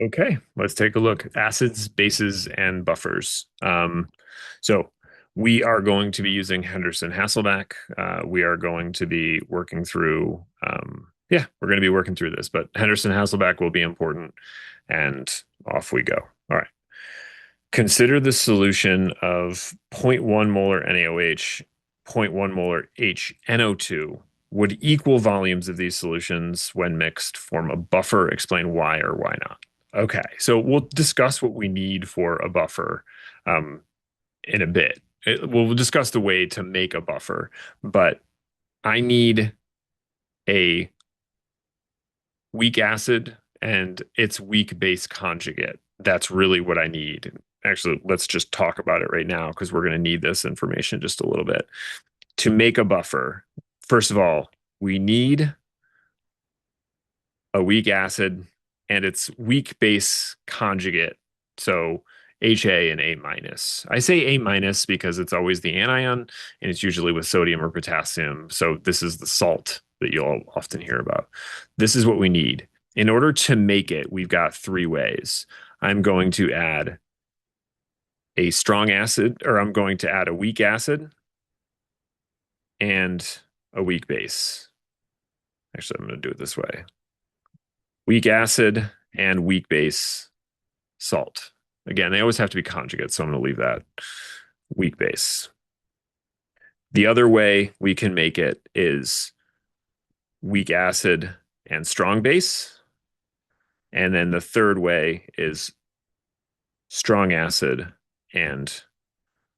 Okay, let's take a look. Acids, bases, and buffers. So we are going to be using Henderson-Hasselbalch. We are going to be working through, yeah, we're going to be working through this, but Henderson-Hasselbalch will be important, and off we go. All right. Consider the solution of zero point 0.1 molar NaOH, zero point 0.1 molar HNO2 would equal volumes of these solutions when mixed form a buffer. Explain why or why not. Okay, so we'll discuss what we need for a buffer um, in a bit. We'll discuss the way to make a buffer, but I need a weak acid and its weak base conjugate. That's really what I need. Actually, let's just talk about it right now because we're going to need this information just a little bit. To make a buffer, first of all, we need a weak acid and its weak base conjugate. So HA and A minus. I say A minus because it's always the anion and it's usually with sodium or potassium. So this is the salt that you'll often hear about. This is what we need. In order to make it, we've got three ways. I'm going to add a strong acid, or I'm going to add a weak acid and a weak base. Actually, I'm going to do it this way. Weak acid and weak base salt. Again, they always have to be conjugates, so I'm going to leave that weak base. The other way we can make it is weak acid and strong base. And then the third way is strong acid and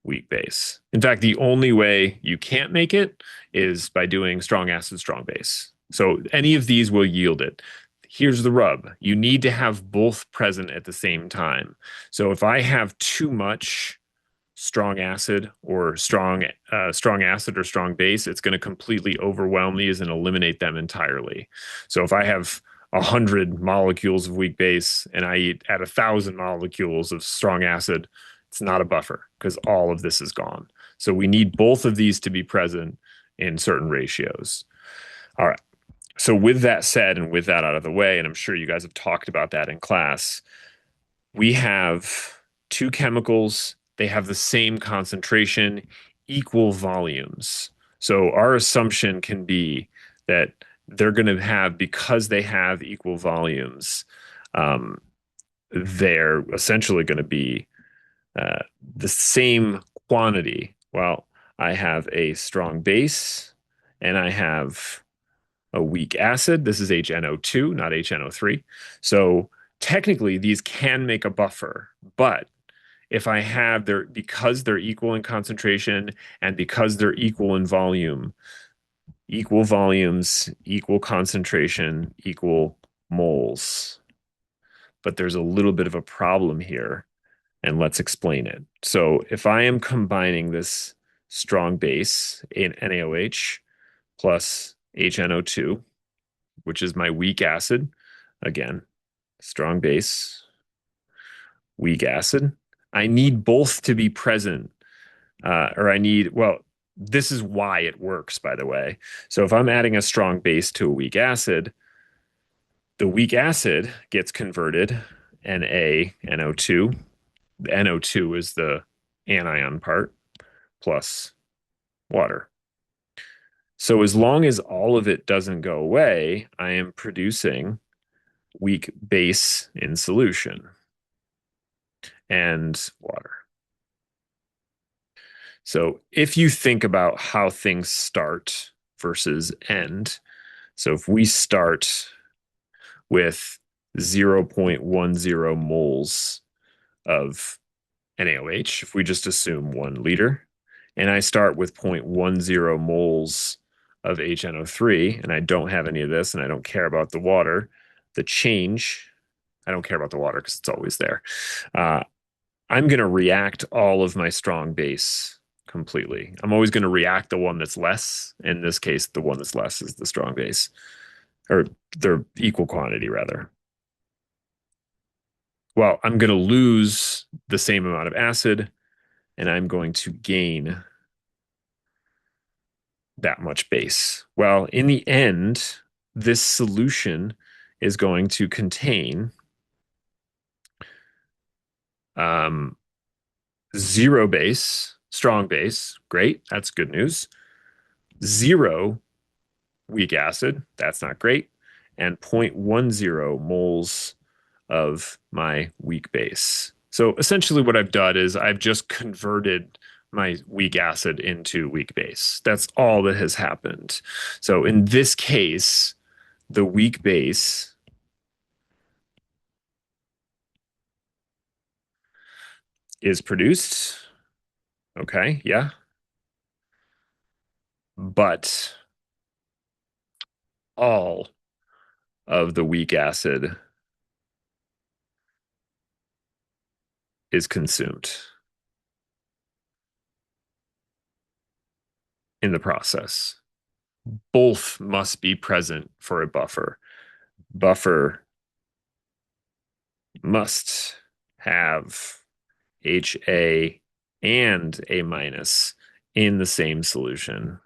weak base. In fact, the only way you can't make it is by doing strong acid, strong base. So any of these will yield it. Here's the rub. You need to have both present at the same time. So if I have too much strong acid or strong acid or strong base, it's going to completely overwhelm these and eliminate them entirely. So if I have 100 molecules of weak base and I add 1,000 molecules of strong acid, it's not a buffer because all of this is gone. So we need both of these to be present in certain ratios. All right. So with that said, and with that out of the way, and I'm sure you guys have talked about that in class, we have two chemicals. They have the same concentration, equal volumes. So our assumption can be that they're going to have, because they have equal volumes, um, they're essentially going to be uh, the same quantity. Well, I have a strong base and I have a weak acid. This is HNO2, not HNO3. So technically, these can make a buffer, but if I have their, because they're equal in concentration and because they're equal in volume, equal volumes, equal concentration, equal moles. But there's a little bit of a problem here, and let's explain it. So if I am combining this strong base in NaOH plus HNO2, which is my weak acid, again, strong base, weak acid, I need both to be present. Or I need, well, this is why it works, by the way. So if I'm adding a strong base to a weak acid, the weak acid gets converted NaNO2. The NO2 is the anion part plus water. So as long as all of it doesn't go away, I am producing weak base in solution and water. So if you think about how things start versus end, so if we start with 0.10 moles of NaOH, if we just assume 1 liter, and I start with 0.10 moles of HNO3, and I don't have any of this, and I don't care about the water, the change, I don't care about the water because it's always there. Uh, I'm going to react all of my strong base completely. I'm always going to react the one that's less. In this case, the one that's less is the strong base, or they're equal quantity rather. Well, I'm going to lose the same amount of acid and I'm going to gain that much base. Well, in the end, this solution is going to contain Um, zero base, strong base, great. That's good news. Zero weak acid, that's not great. And 0.10 moles of my weak base. So essentially what I've done is I've just converted my weak acid into weak base. That's all that has happened. So in this case, the weak base is produced. Okay, yeah. But all of the weak acid is consumed in the process. Both must be present for a buffer. Buffer must have HA and A minus in the same solution.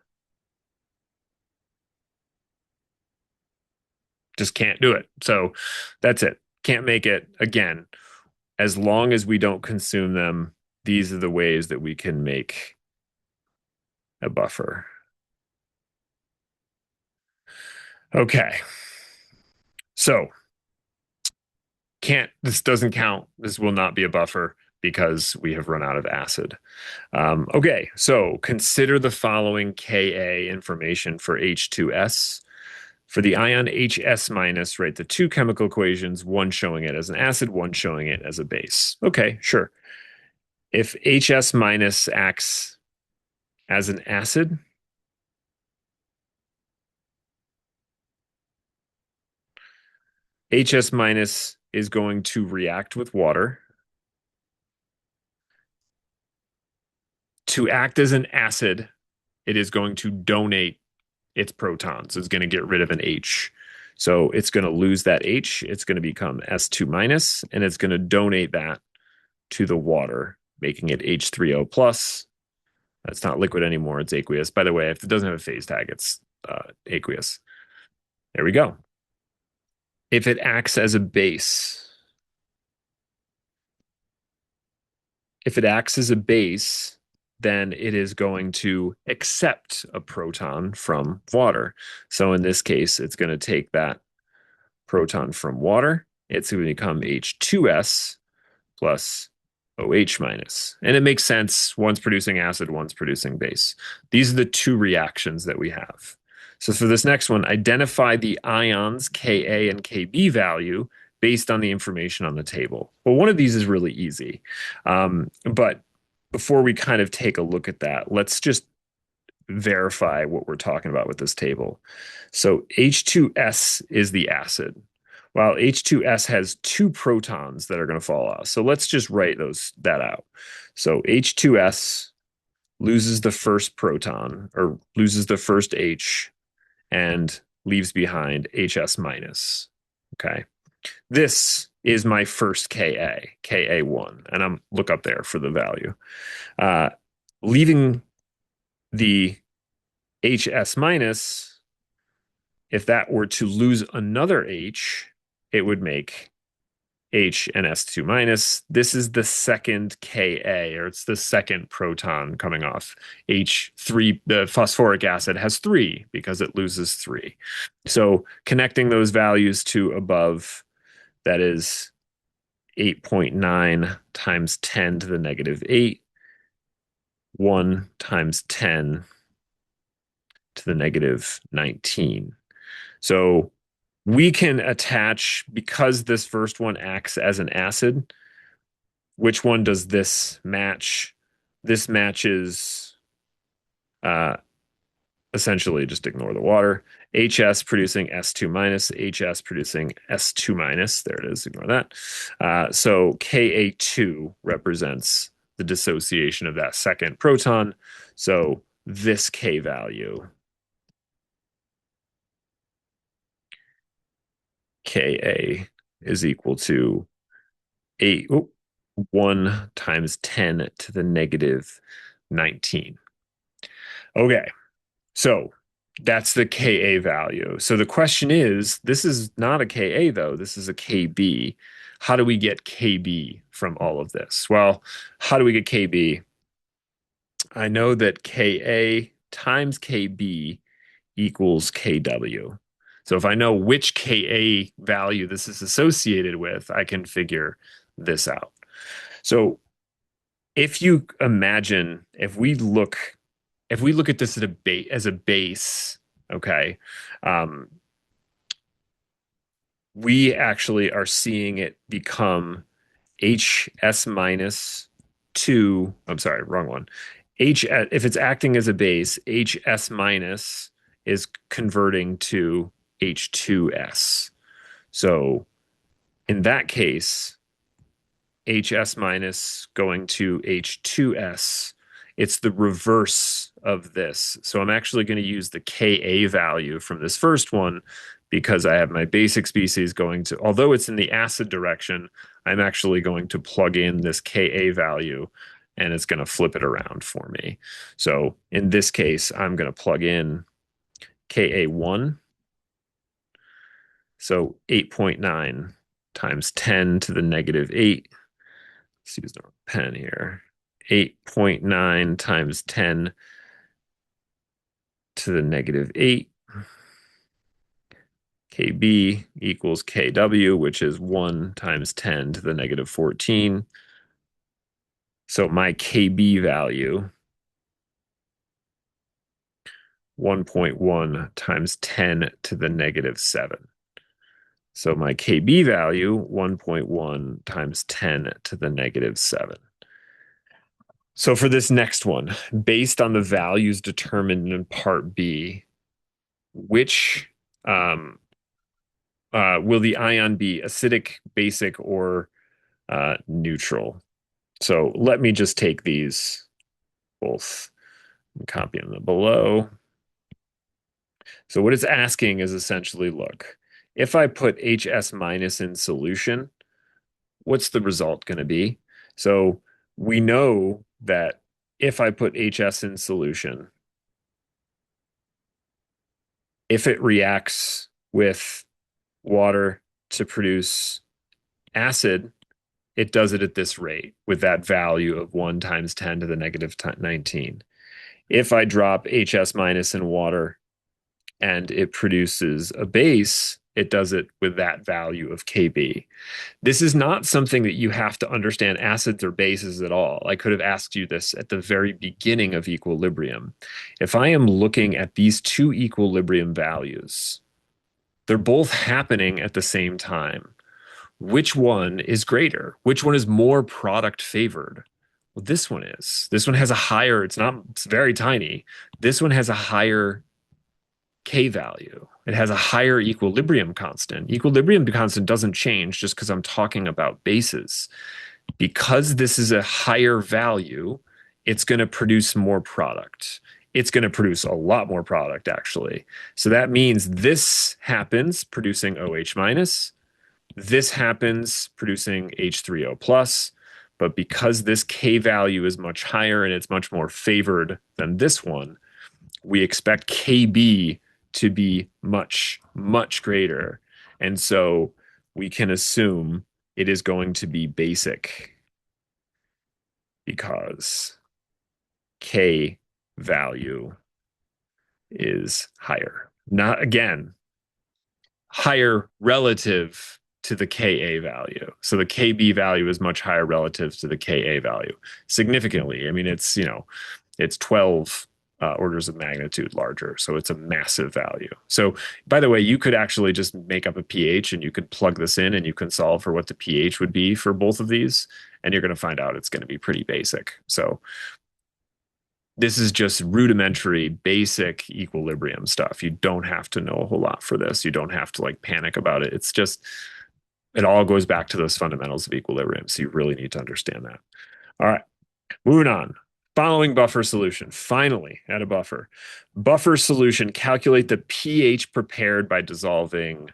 Just can't do it. So that's it. Can't make it. Again, as long as we don't consume them, these are the ways that we can make a buffer. Okay. So this doesn't count. This will not be a buffer because we have run out of acid. Okay, so consider the following Ka information for H2S. For the ion HS minus, write the two chemical equations, one showing it as an acid, one showing it as a base. Okay, sure. If HS minus acts as an acid, HS minus is going to react with water to act as an acid. It is going to donate its protons. It's going to get rid of an H. So it's going to lose that H. It's going to become S2 minus, and it's going to donate that to the water, making it H3O plus. That's not liquid anymore. It's aqueous. By the way, if it doesn't have a phase tag, it's aqueous. There we go. If it acts as a base, then it is going to accept a proton from water. So in this case, it's going to take that proton from water. It's going to become H2S plus OH minus. And it makes sense. One's producing acid, one's producing base. These are the two reactions that we have. So for this next one, identify the ions Ka and Kb value based on the information on the table. Well, one of these is really easy. But before we kind of take a look at that, let's just verify what we're talking about with this table. So H2S is the acid, while H2S has two protons that are going to fall off. So let's just write that out. So H2S loses the first proton or loses the first H and leaves behind HS minus. Okay. This is my first Ka, Ka1, and I'm look up there for the value. Leaving the HS minus, if that were to lose another H, it would make H and S2 minus. This is the second Ka, or it's the second proton coming off. H3, the phosphoric acid has 3 because it loses 3. So connecting those values to above, that is 8.9 times 10 to the negative 8, 1 times 10 to the negative 19. So we can attach, because this first one acts as an acid, which one does this match? This matches, essentially just ignore the water. HS producing S2 minus, HS producing S2 minus. There it is, ignore that. So Ka2 represents the dissociation of that second proton. So this K value, Ka, is equal to 1 times 10 to the negative 19. Okay, so That's the Ka value. So the question is, this is not a Ka though, this is a Kb. How do we get Kb from all of this? Well, how do we get Kb? I know that Ka times Kb equals Kw. So if I know which Ka value this is associated with, I can figure this out. So if you imagine, if we look at this as a base, okay, um, we actually are seeing it become HS minus two. I'm sorry, wrong one. If it's acting as a base, HS minus is converting to H2S. So in that case, HS minus going to H2S, it's the reverse of this. So I'm actually going to use the Ka value from this first one because I have my basic species going to, although it's in the acid direction, I'm actually going to plug in this Ka value and it's going to flip it around for me. So in this case, I'm going to plug in Ka1. So 8.9 times 10 to the negative 8. Let's use the pen here. 8.9 times 10 to the negative 8. Kb equals Kw, which is 1 times 10 to the negative 14. So my Kb value, 1.1 times 10 to the negative 7. So my Kb value, 1.1 times 10 to the negative 7. So for this next one, based on the values determined in part B, which will the ion be acidic, basic, or neutral? So let me just take these both and copy them below. So what it's asking is essentially, look, if I put HS minus in solution, what's the result going to be? So we know that if I put HS in solution, if it reacts with water to produce acid, it does it at this rate with that value of 1 times 10 to the negative 19. If I drop HS minus in water and it produces a base, it does it with that value of Kb. This is not something that you have to understand acids or bases at all. I could have asked you this at the very beginning of equilibrium. If I am looking at these two equilibrium values, they're both happening at the same time. Which one is greater? Which one is more product favored? Well, this one is. This one has a higher, it's very tiny. This one has a higher K value. It has a higher equilibrium constant. Equilibrium constant doesn't change just because I'm talking about bases. Because this is a higher value, it's going to produce more product. It's going to produce a lot more product, actually. So that means this happens producing OH minus. This happens producing H3O plus. But because this K value is much higher and it's much more favored than this one, we expect Kb to be much, much greater. And so we can assume it is going to be basic because K value is higher. Not again, higher relative to the Ka value. So the Kb value is much higher relative to the Ka value, significantly. I mean, it's 12 orders of magnitude larger. So it's a massive value. So, by the way, you could actually just make up a pH and you could plug this in and you can solve for what the pH would be for both of these. And you're going to find out it's going to be pretty basic. So, this is just rudimentary, basic equilibrium stuff. You don't have to know a whole lot for this. You don't have to like panic about it. It's just, it all goes back to those fundamentals of equilibrium. So you really need to understand that. All right, moving on. Following buffer solution. Finally, add a buffer. Buffer solution, calculate the pH prepared by dissolving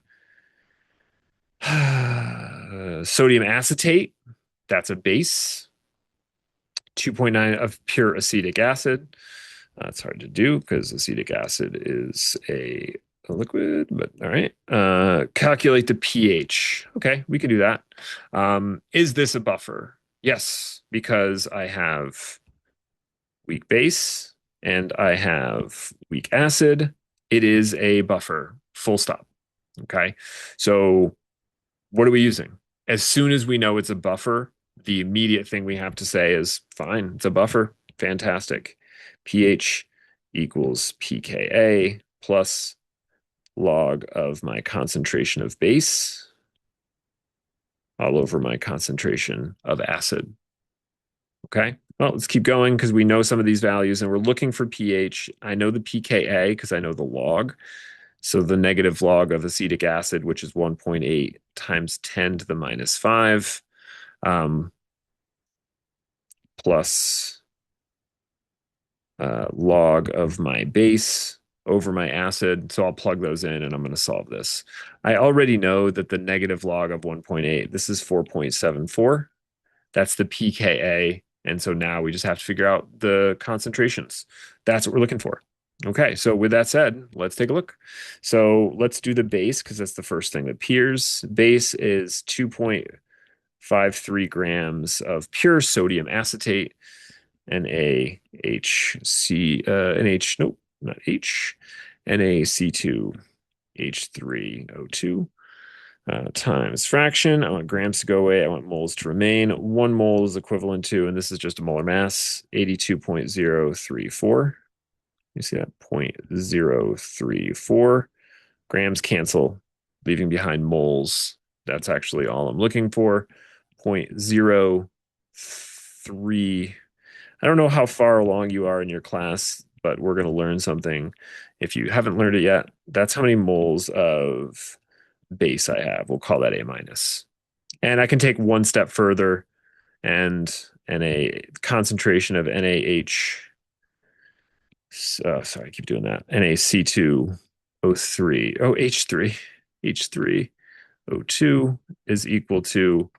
sodium acetate. That's a base. 2.9 of pure acetic acid. That's hard to do because acetic acid is a liquid, but all right. Calculate the pH. Okay, we can do that. Is this a buffer? Yes, because I have weak base and I have weak acid. It is a buffer, full stop. Okay, so what are we using? As soon as we know it's a buffer, the immediate thing we have to say is fine, it's a buffer. Fantastic. pH equals pKa plus log of my concentration of base all over my concentration of acid. Okay. Well, let's keep going because we know some of these values and we're looking for pH. I know the pKa because I know the log. So the negative log of acetic acid, which is 1.8 times 10 to the minus 5, plus log of my base over my acid. So I'll plug those in and I'm going to solve this. I already know that the negative log of 1.8, this is 4.74. That's the pKa. And so now we just have to figure out the concentrations. That's what we're looking for. Okay, so with that said, let's take a look. So let's do the base because that's the first thing that appears. Base is 2.53 grams of pure sodium acetate, NaHC, NH, nope, not H, NaC2H3O2 times fraction. I want grams to go away. I want moles to remain. 1 mole is equivalent to, and this is just a molar mass, 82.034. You see that? 0.034. Grams cancel, leaving behind moles. That's actually all I'm looking for. 0.03. I don't know how far along you are in your class, but we're going to learn something. If you haven't learned it yet, that's how many moles of base I have. We'll call that A minus. And I can take one step further and a concentration of NaH. Sorry, I keep doing that. NaC2O3. Oh, H3. H3O2 is equal to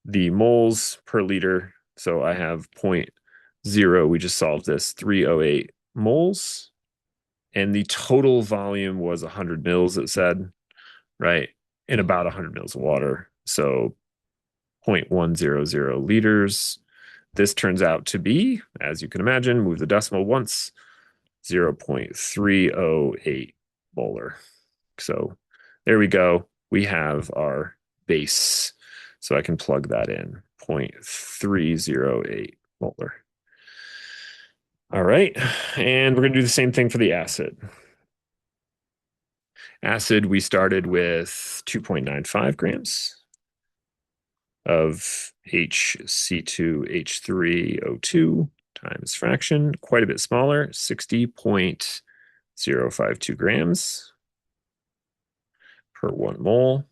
the moles per liter. So I have 0.0. We just solved this. 308 moles. And the total volume was 100 mils, it said, right? In about 100 mils of water. So 0.100 liters. This turns out to be, as you can imagine, move the decimal once, 0.308 molar. So there we go. We have our base. So I can plug that in, 0.308 molar. All right. And we're going to do the same thing for the acid. Acid, we started with 2.95 grams of HC2H3O2 times fraction, quite a bit smaller, 60.052 grams per 1 mole.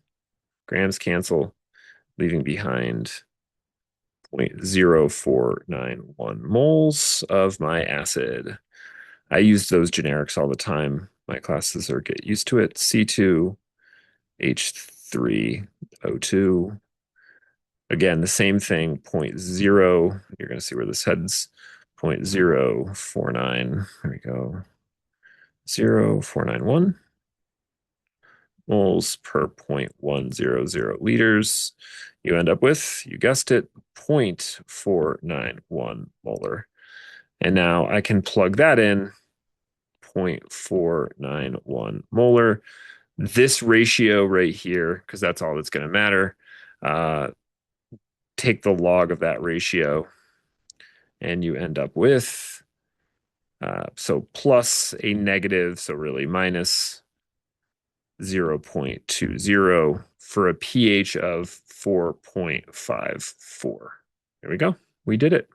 Grams cancel, leaving behind 0.0491 moles of my acid. I use those generics all the time. My classes are get used to it. C2H3O2. Again, the same thing, 0.0. You're going to see where this heads. 0.049. There we go. 0.491 moles per 0.100 liters. You end up with, you guessed it, 0.491 molar. And now I can plug that in, 0.491 molar. This ratio right here, because that's all that's going to matter, take the log of that ratio, and you end up with, so plus a negative, so really minus 0.20 for a pH of 4.54. There we go. We did it.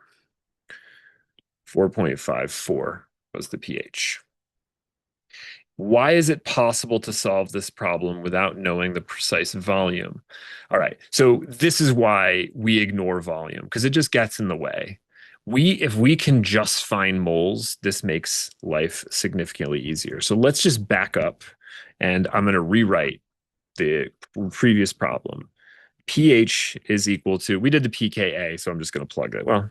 4.54 was the pH. Why is it possible to solve this problem without knowing the precise volume? All right, so this is why we ignore volume, because it just gets in the way. If we can just find moles, this makes life significantly easier. So let's just back up, and I'm going to rewrite the previous problem. pH is equal to, we did the pKa, so I'm just going to plug it. Well,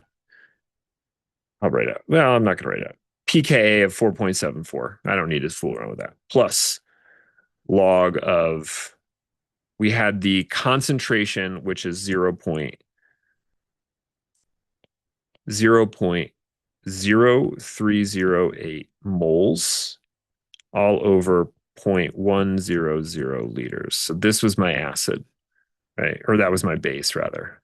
I'll write out. Well, I'm not going to write out. pKa of 4.74. I don't need to fool around with that. Plus log of, we had the concentration, which is 0.0308 moles all over 0.100 liters. So this was my acid, right? Or that was my base, rather.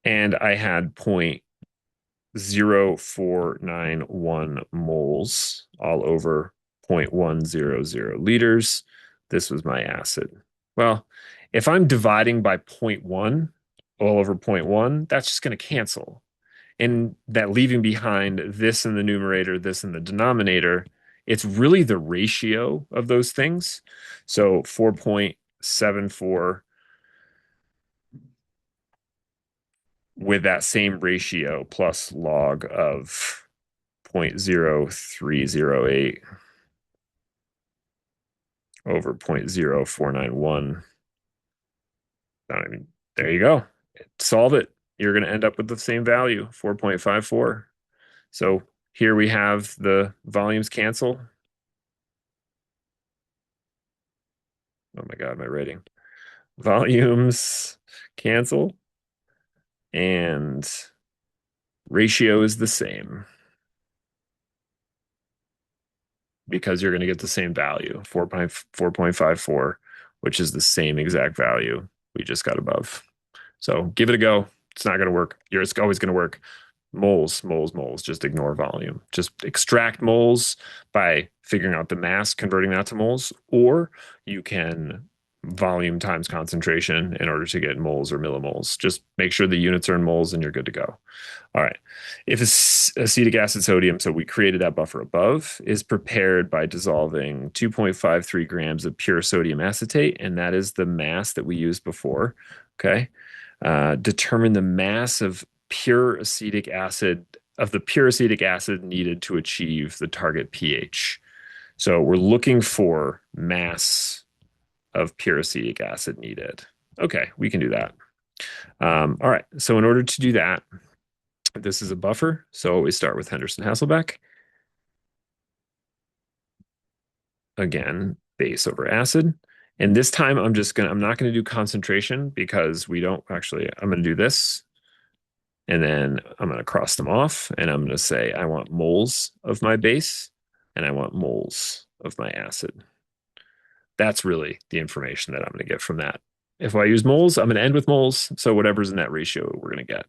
And I had 0.0491 moles all over 0.100 liters. This was my acid. Well, if I'm dividing by zero point 0.1 all over 0.1, that's just going to cancel. And that leaving behind this in the numerator, this in the denominator, it's really the ratio of those things. So 4.74 with that same ratio plus log of 0.0308 over 0.0491. I mean, there you go. Solve it. You're going to end up with the same value, 4.54. So here we have the volumes cancel. Oh my God, my rating. Volumes cancel and ratio is the same because you're going to get the same value, 4.54, which is the same exact value we just got above. So give it a go. It's not going to work. It's always going to work. Moles, moles, moles. Just ignore volume. Just extract moles by figuring out the mass, converting that to moles, or you can volume times concentration in order to get moles or millimoles. Just make sure the units are in moles and you're good to go. All right. If acetic acid sodium, so we created that buffer above, is prepared by dissolving 2.53 grams of pure sodium acetate, and that is the mass that we used before. Okay. Determine the mass of pure acetic acid, of the pure acetic acid needed to achieve the target pH. So we're looking for mass of pure acetic acid needed. Okay, we can do that. All right, so in order to do that, this is a buffer. So we start with Henderson-Hasselbalch. Again, base over acid. And this time I'm not gonna do concentration because we don't actually, I'm gonna do this. And then I'm gonna cross them off and I'm gonna say I want moles of my base and I want moles of my acid. That's really the information that I'm gonna get from that. If I use moles, I'm gonna end with moles. So whatever's in that ratio, we're gonna get.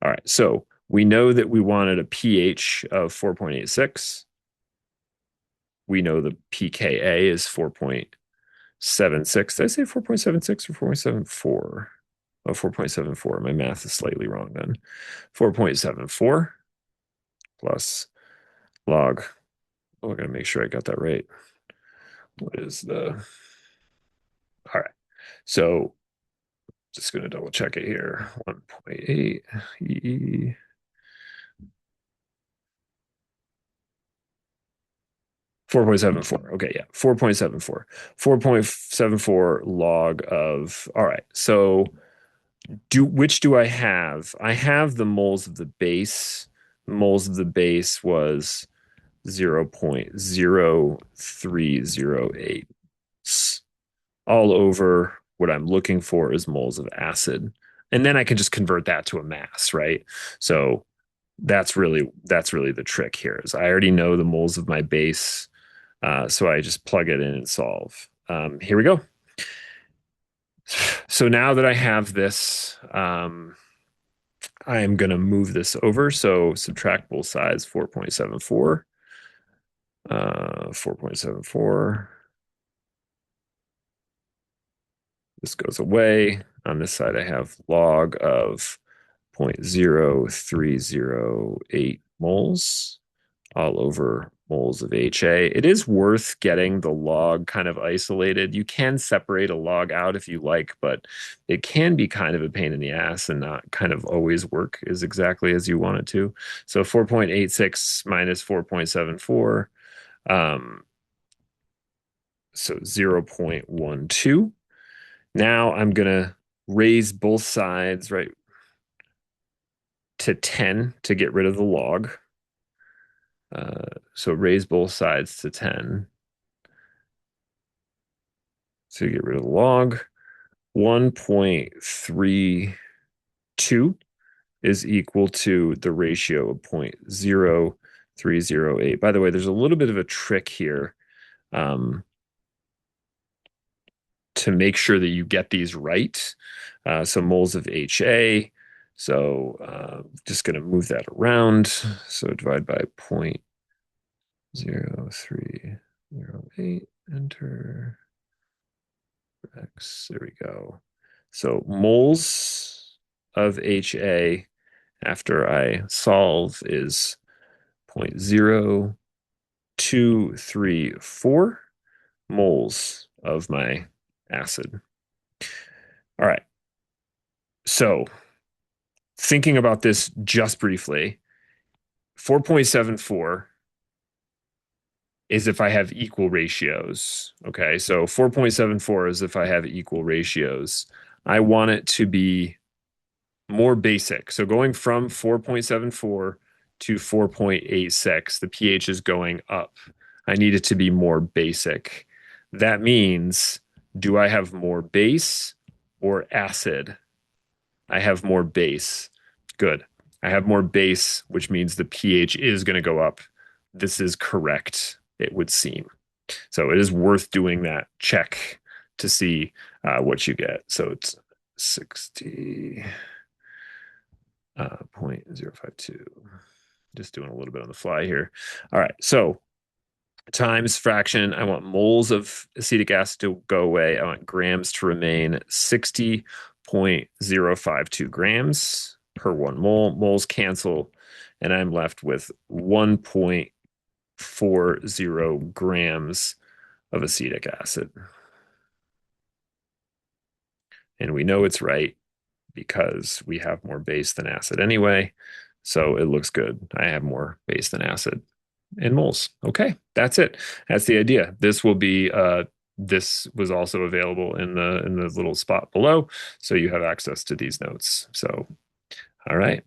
All right, so we know that we wanted a pH of 4.86. We know the pKa is 4.76. Did I say 4.76 or 4.74? Oh, 4.74. My math is slightly wrong then. 4.74 plus log. Oh, I gotta make sure I got that right. What is the... All right. So just gonna double check it here. 1.8 E. 4.74. Okay, yeah. 4.74. 4.74 log of, all right. So which do I have? I have the moles of the base. Moles of the base was 0.0308. All over what I'm looking for is moles of acid. And then I can just convert that to a mass, right? So that's really the trick here is I already know the moles of my base. So I just plug it in and solve. Here we go. So now that I have this, I am going to move this over. So subtract both sides, 4.74. 4.74. This goes away. On this side, I have log of 0.0308 moles all over moles of HA. It is worth getting the log kind of isolated. You can separate a log out if you like, but it can be kind of a pain in the ass and not kind of always work as exactly as you want it to. So 4.86 minus 4.74, so 0.12. Now I'm going to raise both sides, right, to 10 to get rid of the log. So raise both sides to 10. So you get rid of the log. 1.32 is equal to the ratio of 0.0308. By the way, there's a little bit of a trick here to make sure that you get these right. So moles of HA. So just going to move that around. So divide by 0.0308, enter X. There we go. So moles of HA after I solve is 0.0234 moles of my acid. All right. So thinking about this just briefly, 4.74 is if I have equal ratios. Okay. So 4.74 is if I have equal ratios. I want it to be more basic. So going from 4.74 to 4.86, the pH is going up. I need it to be more basic. That means, do I have more base or acid? I have more base. Good. I have more base, which means the pH is going to go up. This is correct, it would seem. So it is worth doing that check to see what you get. So it's 60. 0.052. Just doing a little bit on the fly here. All right. So times fraction. I want moles of acetic acid to go away. I want grams to remain 60.052 grams per 1 mole. Moles cancel. And I'm left with 1.40 grams of acetic acid. And we know it's right because we have more base than acid anyway. So it looks good. I have more base than acid in moles. Okay, that's it. That's the idea. This was also available in the little spot below. So you have access to these notes. So, all right.